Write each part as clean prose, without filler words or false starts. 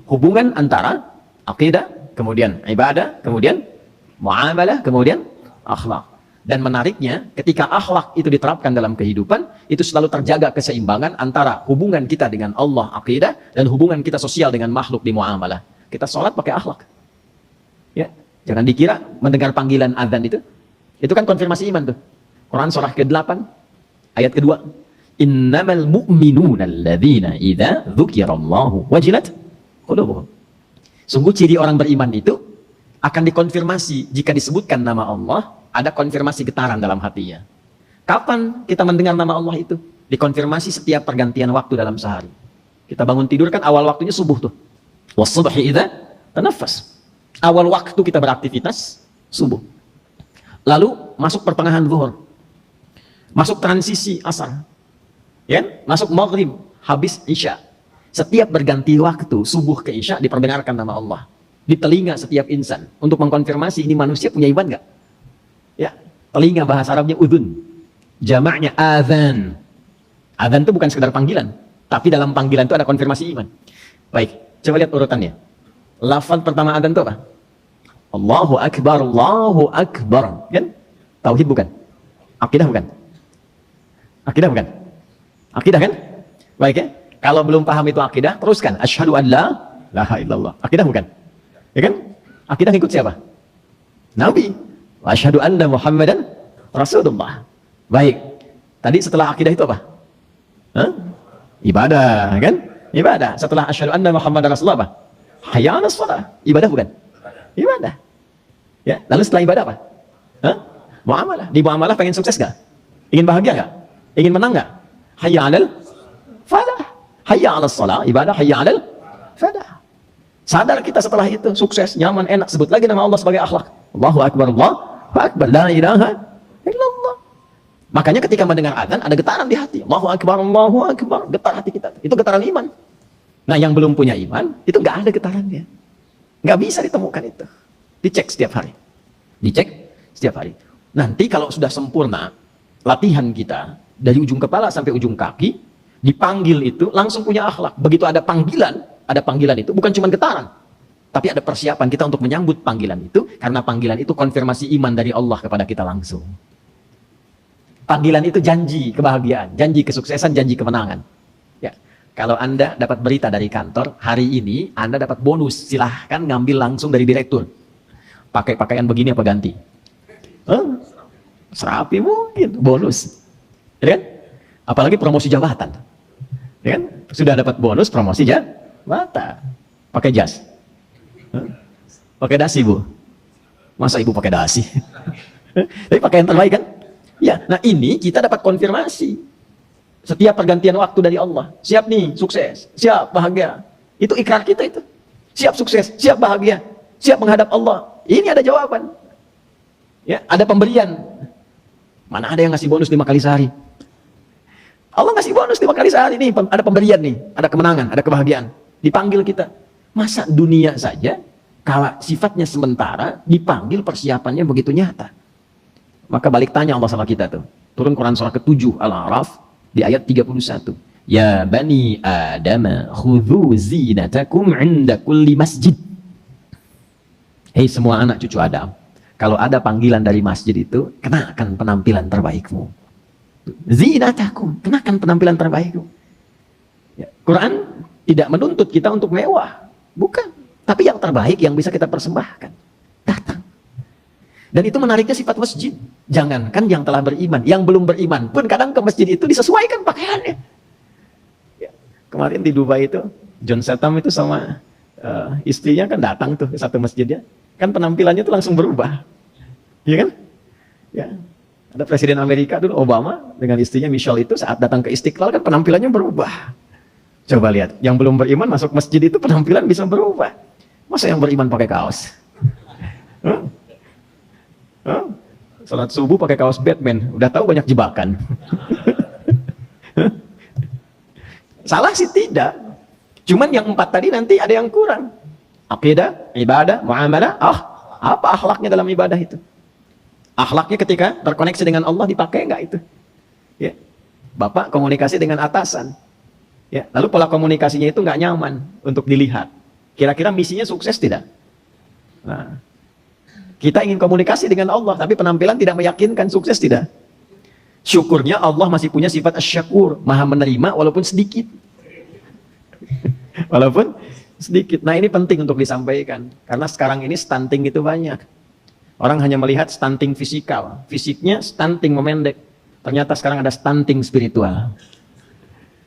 hubungan antara akidah, kemudian ibadah, kemudian muamalah, kemudian akhlak. Dan menariknya, ketika akhlak itu diterapkan dalam kehidupan, itu selalu terjaga keseimbangan antara hubungan kita dengan Allah, akidah, dan hubungan kita sosial dengan makhluk di muamalah. Kita sholat pakai akhlak. Ya, jangan dikira mendengar panggilan azan itu kan konfirmasi iman tuh. Quran surah ke-8, ayat kedua. Innamal mu'minuna alladzina idza dzukirallahu wajilat qulubuhum. Sungguh ciri orang beriman itu akan dikonfirmasi jika disebutkan nama Allah, ada konfirmasi getaran dalam hatinya. Kapan kita mendengar nama Allah itu? Dikonfirmasi setiap pergantian waktu dalam sehari. Kita bangun tidur kan awal waktunya subuh tuh. Was-subhi idza tanaffas. Awal waktu kita beraktivitas subuh. Lalu masuk pertengahan zuhur. Masuk transisi asar. Ya, masuk maghrib, habis isya. Setiap berganti waktu subuh ke isya diperdengarkan nama Allah di telinga setiap insan untuk mengkonfirmasi ini manusia punya iman nggak? Ya, telinga bahasa Arabnya udhun, jamaknya adzan. Adzan itu bukan sekedar panggilan, tapi dalam panggilan itu ada konfirmasi iman. Baik, coba lihat urutannya. Lafaz pertama adzan itu apa? Allahu Akbar, Allahu Akbar. Kan? Tauhid bukan? Akidah bukan? Akidah bukan? Akidah kan? Baik ya? Kalau belum paham itu akidah, teruskan. Asyhadu an la ilaha illallah. Akidah bukan? Ya kan? Akidah ngikut siapa? Nabi. Wa asyhadu anna Muhammadan Rasulullah. Baik. Tadi setelah akidah itu apa? Hah? Ibadah, kan? Ibadah. Setelah asyhadu anna Muhammadan Rasulullah apa? Hayya 'alas shalah. Ibadah bukan? Ibadah. Ya, lalu setelah ibadah apa? Hah? Muamalah. Di muamalah pengen sukses gak? Ingin bahagia gak? Ingin menang gak? Hayya 'alal falah. Hayya 'alas shalah. Ibadah hayya 'alal falah. Sadar kita setelah itu sukses, nyaman, enak, sebut lagi nama Allah sebagai akhlak. Allahu Akbar, Allahu Akbar, la ilaha illallah. Makanya ketika mendengar adzan ada getaran di hati. Allahu Akbar, Allahu Akbar, getar hati kita. Itu getaran iman. Nah, yang belum punya iman itu nggak ada getarannya. Nggak bisa ditemukan itu. Dicek setiap hari. Dicek setiap hari. Nanti kalau sudah sempurna latihan kita dari ujung kepala sampai ujung kaki, dipanggil itu langsung punya akhlak. Begitu ada panggilan itu bukan cuma getaran, tapi ada persiapan kita untuk menyambut panggilan itu, karena panggilan itu konfirmasi iman dari Allah kepada kita langsung. Panggilan itu janji kebahagiaan, janji kesuksesan, janji kemenangan. Ya, kalau Anda dapat berita dari kantor, hari ini Anda dapat bonus, silahkan ngambil langsung dari direktur. Pakai pakaian begini apa ganti? Serapi mungkin, bonus. Ya kan? Apalagi promosi jabatan. Ya kan? Sudah dapat bonus promosi jabatan. Pakai jas. Pakai dasi, Bu. Masa Ibu pakai dasi? Tapi pakaian terbaik kan? Ya, nah ini kita dapat konfirmasi. Setiap pergantian waktu dari Allah. Siap nih, sukses. Siap, bahagia. Itu ikrar kita itu. Siap sukses, siap bahagia. Siap menghadap Allah. Ini ada jawaban. Ya, ada pemberian. Mana ada yang ngasih bonus 5 kali sehari? Allah ngasih bonus 5 kali sehari nih. Ada pemberian nih. Ada kemenangan, ada kebahagiaan. Dipanggil kita. Masa dunia saja, kalau sifatnya sementara, dipanggil persiapannya begitu nyata. Maka balik tanya Allah sama kita tuh. Turun Quran surah ke-7 Al-A'raf di ayat 31. Ya bani Adam khudhu zinatakum 'inda kulli masjid. Hei semua anak cucu Adam, kalau ada panggilan dari masjid itu, kenakan penampilan terbaikmu. Zinatakum, kenakan penampilan terbaikmu. Ya, Quran tidak menuntut kita untuk mewah, bukan. Tapi yang terbaik yang bisa kita persembahkan, datang. Dan itu menariknya sifat masjid. Jangankan yang telah beriman, yang belum beriman pun kadang ke masjid itu disesuaikan pakaiannya. Ya, kemarin di Dubai itu, John Statham itu sama istrinya kan datang tuh ke satu masjidnya. Kan penampilannya tuh langsung berubah. Iya kan? Ya. Ada Presiden Amerika dulu, Obama, dengan istrinya Michelle itu saat datang ke Istiqlal kan penampilannya berubah. Coba lihat, yang belum beriman masuk masjid itu penampilan bisa berubah. Masa yang beriman pakai kaos? Salat subuh pakai kaos Batman, udah tahu banyak jebakan. Salah sih tidak. Cuman yang 4 tadi nanti ada yang kurang. Akidah, ibadah, muamalah, apa akhlaknya dalam ibadah itu? Akhlaknya ketika terkoneksi dengan Allah dipakai enggak itu? Ya. Bapak komunikasi dengan atasan. Ya, lalu pola komunikasinya itu enggak nyaman untuk dilihat. Kira-kira misinya sukses tidak? Nah, kita ingin komunikasi dengan Allah, tapi penampilan tidak meyakinkan, sukses tidak? Syukurnya Allah masih punya sifat asy-syakur, maha menerima walaupun sedikit. Walaupun sedikit. Nah, ini penting untuk disampaikan. Karena sekarang ini stunting itu banyak. Orang hanya melihat stunting fisikal. Fisiknya stunting memendek. Ternyata sekarang ada stunting spiritual.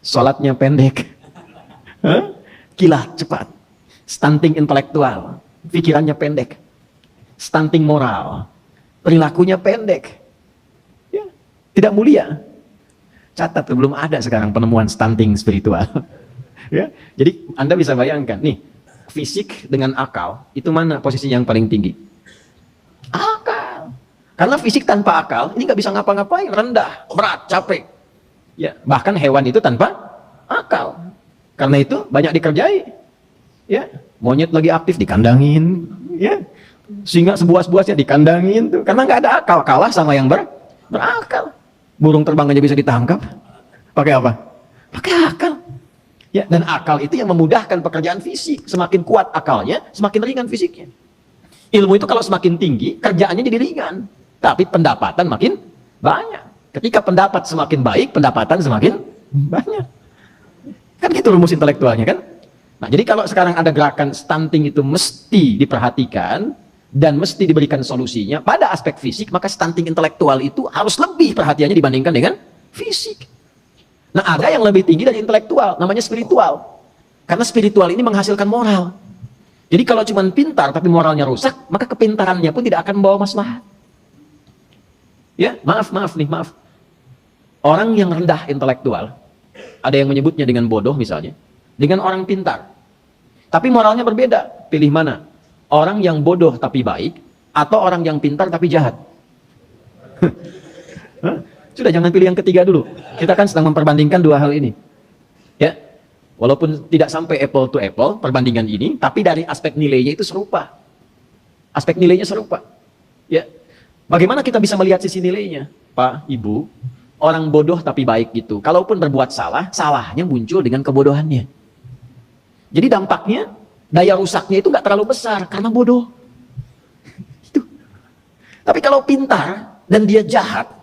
Sholatnya pendek. Kilat, cepat. Stunting intelektual. Pikirannya pendek. Stunting moral. Perilakunya pendek. Ya, tidak mulia. Catat, belum ada sekarang penemuan stunting spiritual. Ya, jadi Anda bisa bayangkan nih, fisik dengan akal itu mana posisi yang paling tinggi? Akal. Karena fisik tanpa akal ini nggak bisa ngapa-ngapain, rendah, berat, capek. Ya, bahkan hewan itu tanpa akal. Karena itu banyak dikerjai. Ya, monyet lagi aktif dikandangin, ya. Singa sebuas-buasnya dikandangin tuh, karena nggak ada akal, kalah sama yang berakal. Burung terbang aja bisa ditangkap. Pakai apa? Pakai akal. Ya, dan akal itu yang memudahkan pekerjaan fisik. Semakin kuat akalnya, semakin ringan fisiknya. Ilmu itu kalau semakin tinggi, kerjaannya jadi ringan. Tapi pendapatan makin banyak. Ketika pendapat semakin baik, pendapatan semakin banyak. Kan gitu rumus intelektualnya kan? Nah, jadi kalau sekarang ada gerakan stunting itu mesti diperhatikan dan mesti diberikan solusinya pada aspek fisik, maka stunting intelektual itu harus lebih perhatiannya dibandingkan dengan fisik. Nah, ada yang lebih tinggi dari intelektual, namanya spiritual. Karena spiritual ini menghasilkan moral. Jadi kalau cuma pintar tapi moralnya rusak, maka kepintarannya pun tidak akan membawa maslahat. Ya, maaf nih. Orang yang rendah intelektual, ada yang menyebutnya dengan bodoh misalnya, dengan orang pintar. Tapi moralnya berbeda. Pilih mana? Orang yang bodoh tapi baik, atau orang yang pintar tapi jahat? Sudah, jangan pilih yang ketiga dulu. Kita kan sedang memperbandingkan dua hal ini. Ya, walaupun tidak sampai apple to apple perbandingan ini, tapi dari aspek nilainya itu serupa. Aspek nilainya serupa. Ya, bagaimana kita bisa melihat sisi nilainya, Pak, Ibu? Orang bodoh tapi baik gitu. Kalaupun berbuat salah, salahnya muncul dengan kebodohannya. Jadi dampaknya, daya rusaknya itu nggak terlalu besar karena bodoh. Itu. Tapi kalau pintar dan dia jahat,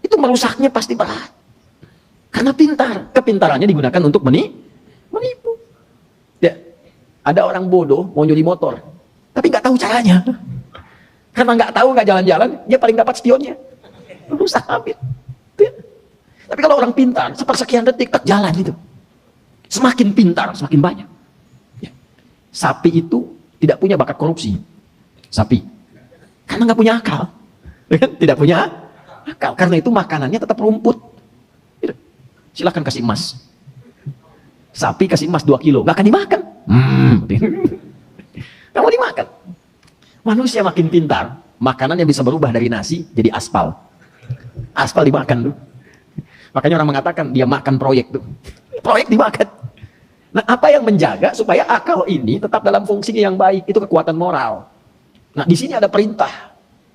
itu merusaknya pasti berat. Karena pintar, kepintarannya digunakan untuk menipu. Ya, ada orang bodoh mau nyuri motor, tapi nggak tahu caranya. Karena nggak tahu, nggak jalan-jalan, dia paling dapat spionnya. Rusak habis. Ya. Tapi kalau orang pintar, sepersekian detik tak jalan itu. Semakin pintar, semakin banyak. Ya. Sapi itu tidak punya bakat korupsi. Sapi, karena nggak punya akal. Tidak punya akal. Karena itu makanannya tetap rumput. Silahkan kasih emas. Sapi kasih emas 2 kilo, nggak akan dimakan. Nggak mau dimakan. Manusia makin pintar, makanannya bisa berubah dari nasi jadi aspal. Aspal dimakan tuh. Makanya orang mengatakan dia makan proyek tuh. Proyek dimakan. Nah, apa yang menjaga supaya akal ini tetap dalam fungsinya yang baik? Itu kekuatan moral. Nah, di sini ada perintah.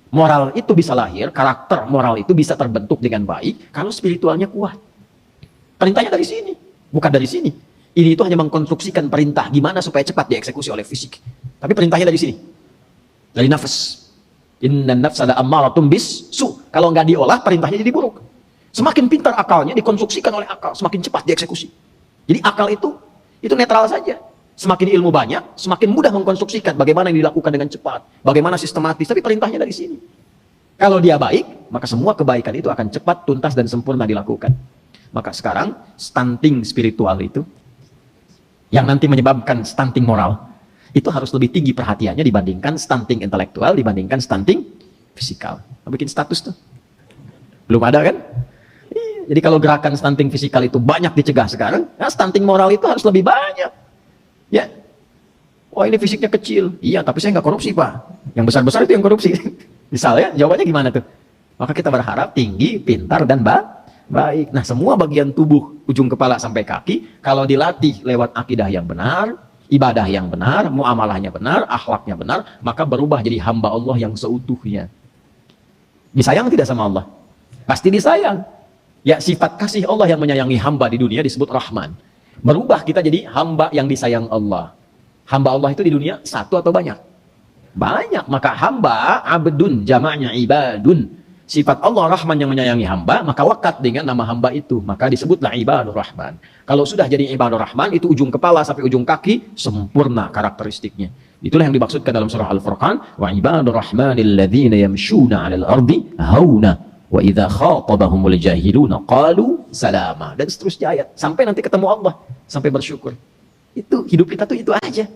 Moral itu bisa lahir, karakter moral itu bisa terbentuk dengan baik kalau spiritualnya kuat. Perintahnya dari sini, bukan dari sini. Ini itu hanya mengkonstruksikan perintah gimana supaya cepat dieksekusi oleh fisik. Tapi perintahnya dari sini, dari nafas. Innan nafsa la'ammaratun bis-su. Kalau nggak diolah, perintahnya jadi buruk. Semakin pintar akalnya dikonstruksikan oleh akal, semakin cepat dieksekusi. Jadi akal itu netral saja. Semakin ilmu banyak, semakin mudah mengkonstruksikan bagaimana yang dilakukan dengan cepat, bagaimana sistematis, tapi perintahnya dari sini. Kalau dia baik, maka semua kebaikan itu akan cepat, tuntas, dan sempurna dilakukan. Maka sekarang, stunting spiritual itu, yang nanti menyebabkan stunting moral, itu harus lebih tinggi perhatiannya dibandingkan stunting intelektual, dibandingkan stunting fisikal. Bikin status tuh. Belum ada kan? Jadi kalau gerakan stunting fisikal itu banyak dicegah sekarang, nah stunting moral itu harus lebih banyak. Ya, wah ini fisiknya kecil. Iya, tapi saya nggak korupsi, Pak. Yang besar-besar itu yang korupsi. Misalnya, jawabannya gimana tuh? Maka kita berharap tinggi, pintar, dan baik. Nah, semua bagian tubuh, ujung kepala sampai kaki, kalau dilatih lewat akidah yang benar, ibadah yang benar, muamalahnya benar, akhlaknya benar, maka berubah jadi hamba Allah yang seutuhnya. Disayang tidak sama Allah? Pasti disayang. Ya, sifat kasih Allah yang menyayangi hamba di dunia disebut Rahman. Berubah kita jadi hamba yang disayang Allah. Hamba Allah itu di dunia satu atau banyak? Banyak. Maka hamba, abdun, jamaknya ibadun. Sifat Allah Rahman yang menyayangi hamba, maka wakat dengan nama hamba itu. Maka disebutlah ibadur Rahman. Kalau sudah jadi ibadur Rahman, itu ujung kepala sampai ujung kaki, sempurna karakteristiknya. Itulah yang dimaksudkan dalam surah Al-Furqan. Wa ibadur Rahmanil ladzina yamshuna 'alal ardi hauna. Wa idza khatabahumul jahiluna qalu salama. Dan seterusnya ayat. Sampai nanti ketemu Allah. Sampai bersyukur. Itu, hidup kita tuh itu aja.